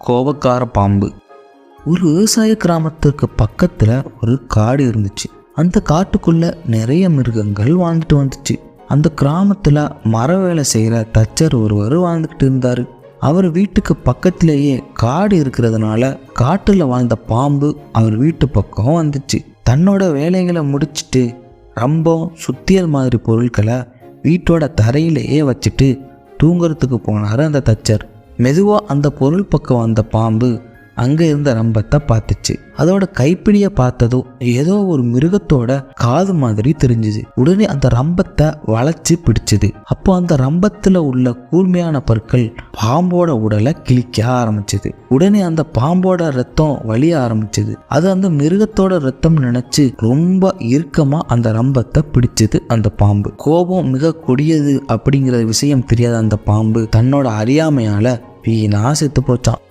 கோபக்கார பாம்பு. ஒரு விவசாய கிராமத்துக்கு பக்கத்துல ஒரு காடு இருந்துச்சு. அந்த காட்டுக்குள்ள நிறைய மிருகங்கள் வாழ்ந்துட்டு வந்துச்சு. அந்த கிராமத்துல மர வேலை செய்யற தச்சர் ஒருவர் வாழ்ந்துகிட்டு இருந்தாரு. அவர் வீட்டுக்கு பக்கத்திலேயே காடு இருக்கிறதுனால காட்டுல வாழ்ந்த பாம்பு அவர் வீட்டு பக்கம் வந்துச்சு. தன்னோட வேலைகளை முடிச்சுட்டு ரம்பம் சுத்தியல் மாதிரி பொருட்களை வீட்டோட தரையிலேயே வச்சுட்டு தூங்குறதுக்கு போனார் அந்த தச்சர். மெதுவாக அந்த பொருள் பக்கம் வந்த பாம்பு அங்கே இருந்த ரம்பத்தை பார்த்துச்சு. அதோட கைப்பிடியை பார்த்ததும் ஏதோ ஒரு மிருகத்தோட காது மாதிரி தெரிஞ்சுது. உடனே அந்த ரம்பத்தை வளைச்சு பிடிச்சுது. அப்போ அந்த ரம்பத்தில் உள்ள கூர்மையான பற்கள் பாம்போட உடலை கிழிக்க ஆரம்பிச்சுது. உடனே அந்த பாம்போட ரத்தம் வலிய ஆரம்பிச்சுது. அது அந்த மிருகத்தோட ரத்தம் நினைச்சு ரொம்ப இறுக்கமா அந்த ரம்பத்தை பிடிச்சது அந்த பாம்பு. கோபம் மிக கொடியது அப்படிங்கிற விஷயம் தெரியாத அந்த பாம்பு தன்னோட அறியாமையால வீணா செத்து போச்சான்.